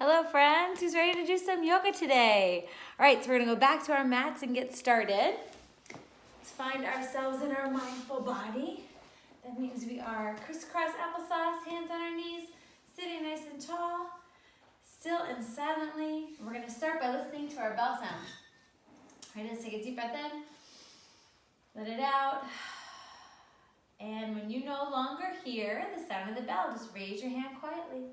Hello friends, who's ready to do some yoga today? All right, so we're gonna go back to our mats and get started. Let's find ourselves in our mindful body. That means we are crisscross applesauce, hands on our knees, sitting nice and tall, still and silently. We're gonna start by listening to our bell sound. All right, let's take a deep breath in, let it out. And when you no longer hear the sound of the bell, just raise your hand quietly.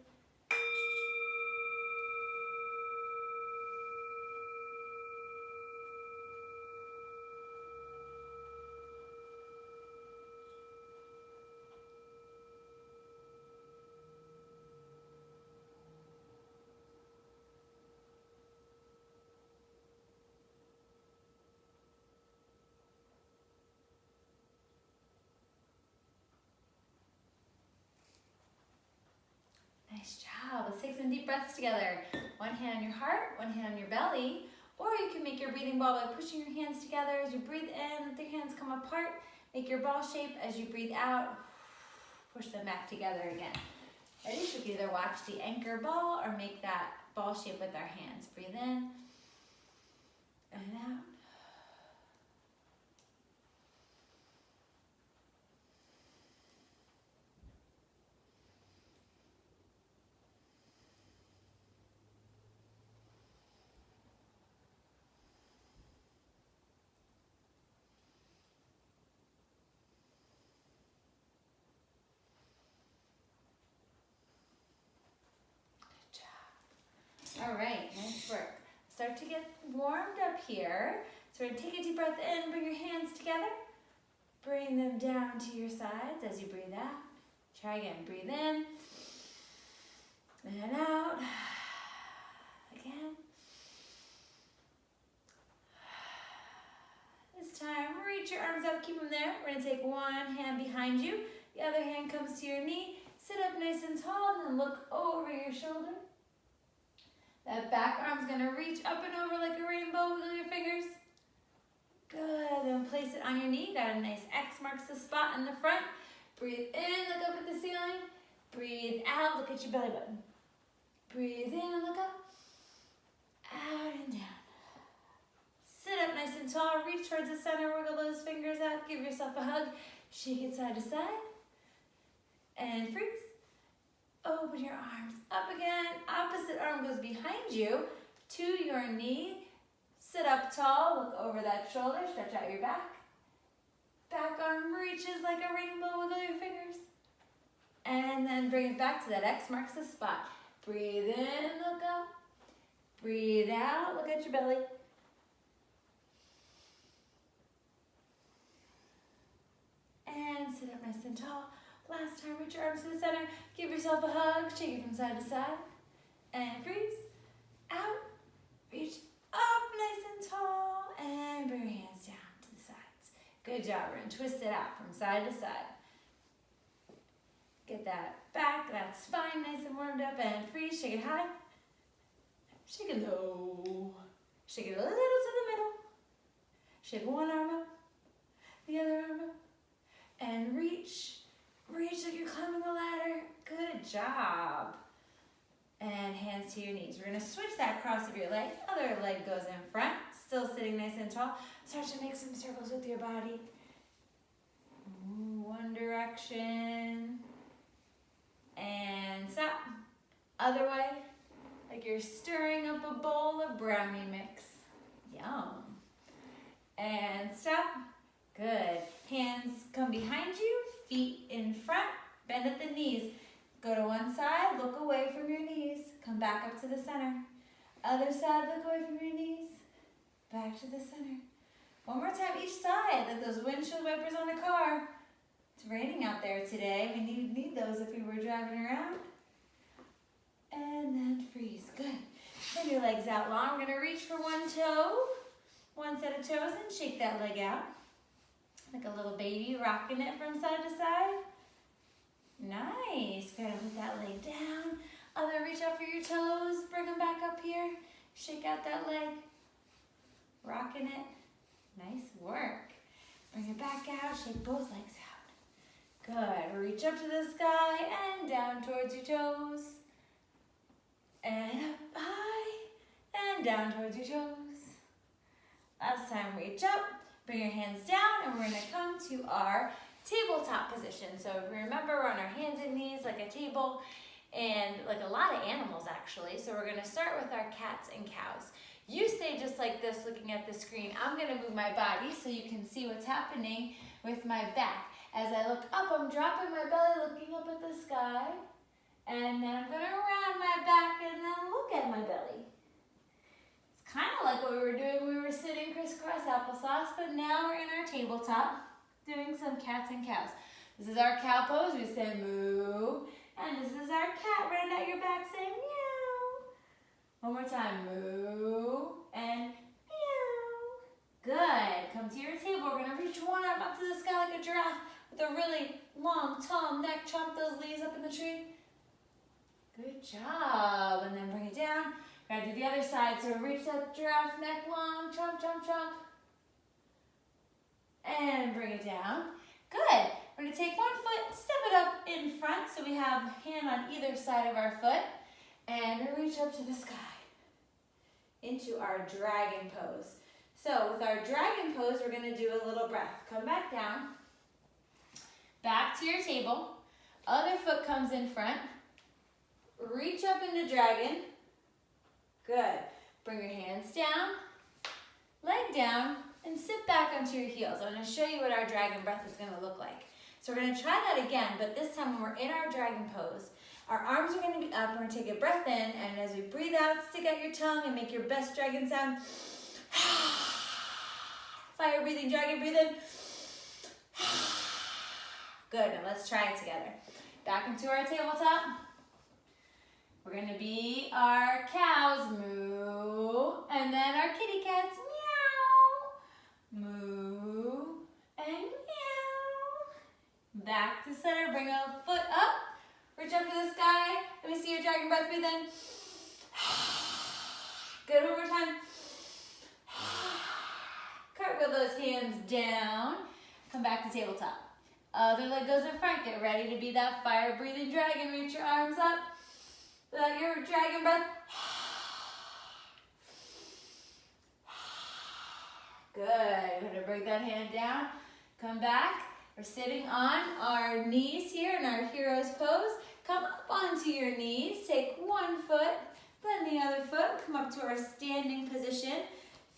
Nice job. Let's take some deep breaths together. One hand on your heart, one hand on your belly, or you can make your breathing ball by pushing your hands together as you breathe in. Let your hands come apart. Make your ball shape as you breathe out. Push them back together again. Ready? So we can either watch the anchor ball or make that ball shape with our hands. Breathe in and out. All right, nice work. Start to get warmed up here. So we're gonna take a deep breath in, bring your hands together. Bring them down to your sides as you breathe out. Try again, breathe in and out. Again. This time, reach your arms up, keep them there. We're gonna take one hand behind you. The other hand comes to your knee. Sit up nice and tall and then look over your shoulder. That back arm's gonna reach up and over like a rainbow. Wiggle your fingers. Good, then place it on your knee. Got a nice X marks the spot in the front. Breathe in, look up at the ceiling. Breathe out, look at your belly button. Breathe in and look up. Out and down. Sit up nice and tall, reach towards the center, wiggle those fingers out, give yourself a hug. Shake it side to side. And freeze. Open your arms up again. Opposite arm goes behind you to your knee. Sit up tall, look over that shoulder, stretch out your back. Back arm reaches like a rainbow, wiggle your fingers. And then bring it back to that X marks the spot. Breathe in, look up. Breathe out, look at your belly. And sit up nice and tall. Last time, reach your arms to the center. Give yourself a hug. Shake it from side to side. And freeze. Out. Reach up nice and tall. And bring your hands down to the sides. Good job. We're going to twist it out from side to side. Get that back, that spine nice and warmed up. And freeze. Shake it high. Shake it low. Shake it a little to the middle. Shake one arm up. The other arm up. And reach. Reach like you're climbing the ladder. Good job. And hands to your knees. We're going to switch that cross of your legs. Other leg goes in front. Still sitting nice and tall. Start to make some circles with your body. One direction. And stop. Other way. Like you're stirring up a bowl of brownie mix. Yum. And stop. Good. Hands come behind you. Feet in front, bend at the knees. Go to one side, look away from your knees. Come back up to the center. Other side, look away from your knees. Back to the center. One more time each side, like those windshield wipers on a car. It's raining out there today. We need those if we were driving around. And then freeze. Good. Send your legs out long. We're going to reach for one toe. One set of toes and shake that leg out. Like a little baby, rocking it from side to side. Nice. Go ahead and put that leg down. Other reach out for your toes. Bring them back up here. Shake out that leg. Rocking it. Nice work. Bring it back out. Shake both legs out. Good. Reach up to the sky and down towards your toes. And up. and down towards your toes. Last time, reach up, bring your hands down, and we're gonna come to our tabletop position. So if you remember, we're on our hands and knees like a table, and like a lot of animals actually. So we're gonna start with our cats and cows. You stay just like this looking at the screen. I'm gonna move my body so you can see what's happening with my back. As I look up, I'm dropping my belly, looking up at the sky. And then I'm gonna round my back and then look at my belly. It's kind of like what we were doing when we were sitting crisscross applesauce, but now we're in our tabletop doing some cats and cows. This is our cow pose, we say moo. And this is our cat, round out your back, say meow. One more time, moo and meow. Good, come to your table. We're gonna reach one arm up to the sky like a giraffe with a really long, tall neck. Chomp those leaves up in the tree. Good job, and then bring it down. We're gonna do the other side, so reach that giraffe neck long, chomp, chomp, chomp. And bring it down. Good. We're gonna take one foot, step it up in front, so we have hand on either side of our foot, and reach up to the sky into our dragon pose. So with our dragon pose, we're gonna do a little breath. Come back down, back to your table, other foot comes in front, reach up into dragon. Good. Bring your hands down, leg down, and sit back onto your heels. I'm going to show you what our dragon breath is going to look like. So we're going to try that again, but this time when we're in our dragon pose, our arms are going to be up. We're going to take a breath in, and as we breathe out, stick out your tongue and make your best dragon sound. Fire breathing dragon, breathe in. Good. Now let's try it together. Back into our tabletop. We're gonna be our cows, moo, and then our kitty cats, meow, moo, and meow. Back to center, bring a foot up, reach up to the sky. Let me see your dragon breath, breathe in. Good, one more time. Cartwheel those hands down. Come back to tabletop. Other leg goes in front, get ready to be that fire-breathing dragon. Reach your arms up. Let your dragon breath. Good. We're going to bring that hand down. Come back. We're sitting on our knees here in our hero's pose. Come up onto your knees. Take one foot, then the other foot. Come up to our standing position.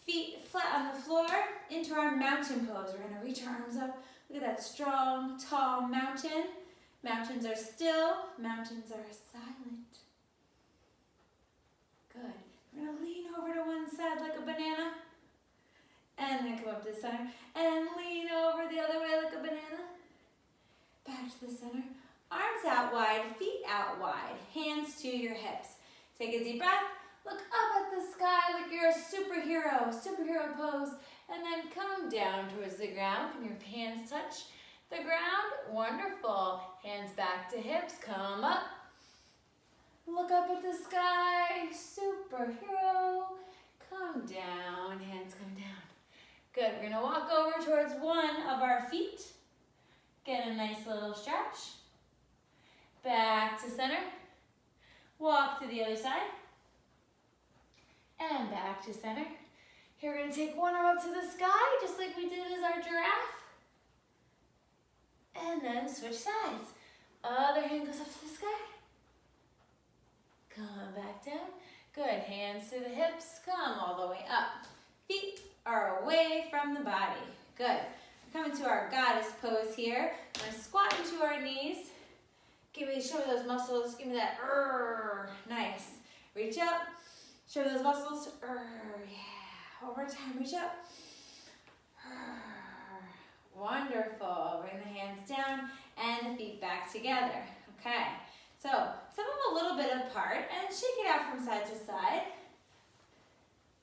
Feet flat on the floor into our mountain pose. We're going to reach our arms up. Look at that strong, tall mountain. Mountains are still. Mountains are silent. Good. We're going to lean over to one side like a banana. And then come up to the center. And lean over the other way like a banana. Back to the center. Arms out wide, feet out wide. Hands to your hips. Take a deep breath. Look up at the sky like you're a superhero. Superhero pose. And then come down towards the ground. Can your hands touch the ground? Wonderful. Hands back to hips. Come up. Look up at the sky, superhero. Come down, hands come down. Good, we're gonna walk over towards one of our feet. Get a nice little stretch. Back to center. Walk to the other side. And back to center. Here we're gonna take one arm up to the sky, just like we did as our giraffe. And then switch sides. Other hand goes up to the sky. Come back down. Good, hands to the hips. Come all the way up. Feet are away from the body. Good. We're coming to our goddess pose here. I'm going to squat into our knees. Show me those muscles. Give me that. Nice. Reach up. Show me those muscles. Yeah. One more time. Reach up. Wonderful. Bring the hands down and the feet back together. Okay. So, some of them a little bit apart, and shake it out from side to side.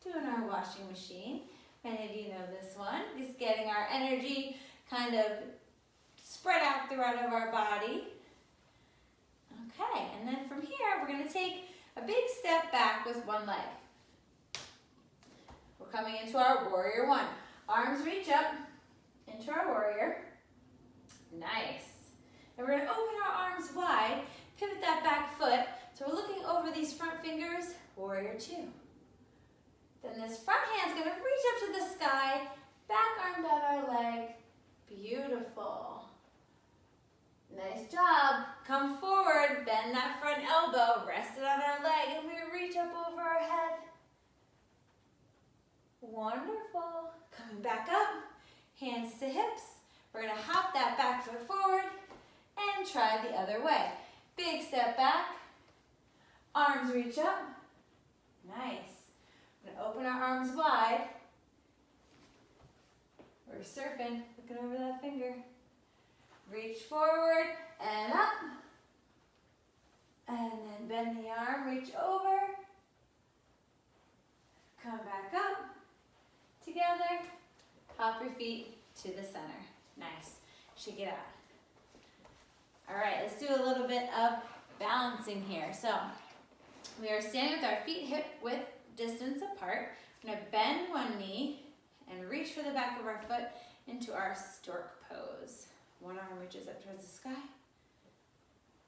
Doing our washing machine. Many of you know this one. Just getting our energy kind of spread out throughout of our body. Okay, and then from here, we're going to take a big step back with one leg. We're coming into our warrior one. Arms reach up into our warrior. Nice. And we're going to open our arms wide. Pivot that back foot. So we're looking over these front fingers, warrior two. Then this front hand's gonna reach up to the sky, back arm down our leg. Beautiful. Nice job. Come forward, bend that front elbow, rest it on our leg, and we reach up over our head. Wonderful. Coming back up, hands to hips. We're gonna hop that back foot forward and try the other way. Big step back, arms reach up. Nice. We're gonna open our arms wide. We're surfing, looking over that finger. Reach forward and up. And then bend the arm, reach over. Come back up. Together. Hop your feet to the center. Nice. Shake it out. All right, let's do a little bit of balancing here. So we are standing with our feet hip width distance apart. I'm gonna bend one knee and reach for the back of our foot into our stork pose. One arm reaches up towards the sky.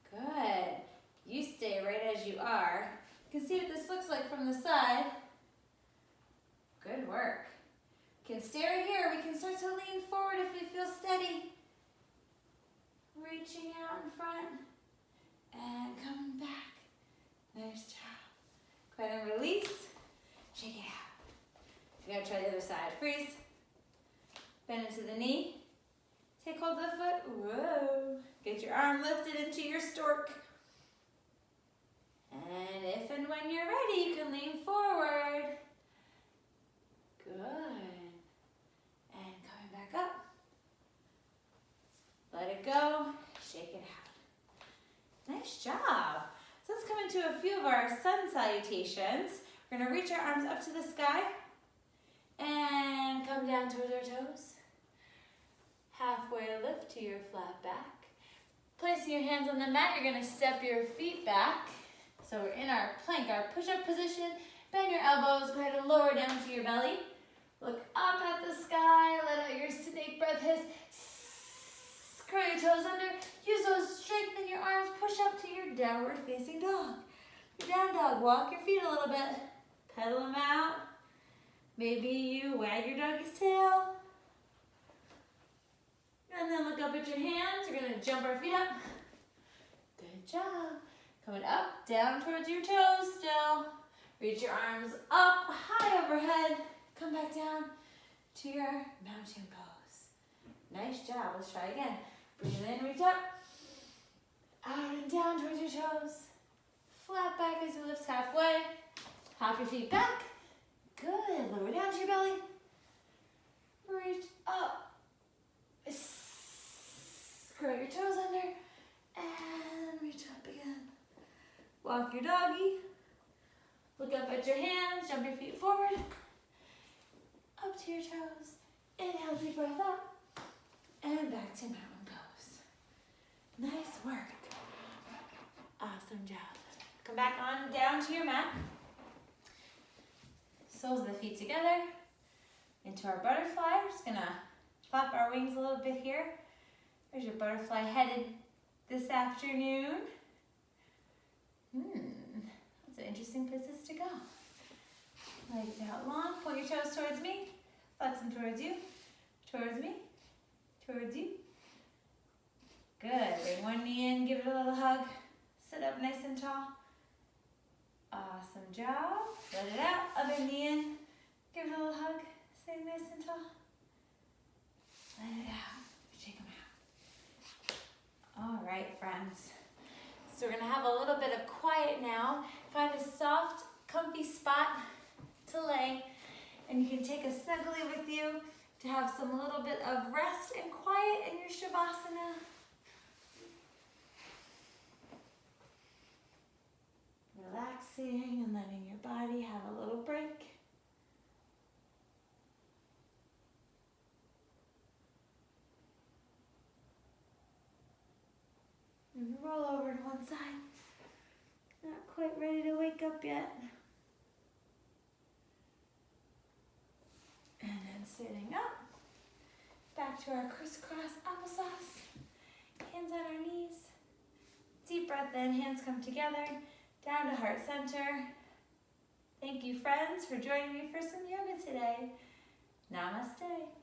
Good. You stay right as you are. You can see what this looks like from the side. Good work. You can stay right here. We can start to lean forward if we feel steady. Reaching out in front and coming back. Nice job. Go ahead and release. Shake it out. We're gonna try the other side. Freeze. Bend into the knee. Take hold of the foot. Whoa. Get your arm lifted into your stork. And if and when you're ready, you can lean forward. Good. And coming back up. Let it go. Shake it out. Nice job. So let's come into a few of our sun salutations. We're going to reach our arms up to the sky and come down towards our toes. Halfway lift to your flat back. Placing your hands on the mat, you're going to step your feet back. So we're in our plank, our push-up position. Bend your elbows, go ahead and lower down to your belly. Look up at the sky, let out your snake breath, hiss. Curl your toes under, use those, strengthen your arms, push up to your downward facing dog. Your down dog, walk your feet a little bit, pedal them out. Maybe you wag your doggy's tail. And then look up at your hands, we're gonna jump our feet up. Good job. Coming up, down towards your toes still. Reach your arms up, high overhead. Come back down to your mountain pose. Nice job, let's try again. Breathe in, reach up. Out and down towards your toes. Flat back as you lift halfway. Hop your feet back. Good, lower down to your belly. Reach up. Curl your toes under. And reach up again. Walk your doggy. Look up at your hands, jump your feet forward. Up to your toes. Inhale, deep breath up. And back to mountain pose. Nice work. Awesome job. Come back on down to your mat. Soles of the feet together. Into our butterfly. We're just gonna flap our wings a little bit here. There's your butterfly headed this afternoon. That's an interesting places to go. Legs out long, point your toes towards me, flex them towards you, towards me, towards you. Good, bring one knee in, give it a little hug, sit up nice and tall. Awesome job, let it out, other knee in, give it a little hug, stay nice and tall. Let it out, shake them out. All right, friends. So we're gonna have a little bit of quiet now. Find a soft, comfy spot to lay, and you can take a snuggly with you to have some little bit of rest and quiet in your Shavasana. Relaxing and letting your body have a little break. And roll over to one side. Not quite ready to wake up yet. And then sitting up. Back to our crisscross applesauce. Hands on our knees. Deep breath in, hands come together. Down to heart center. Thank you, friends, for joining me for some yoga today. Namaste.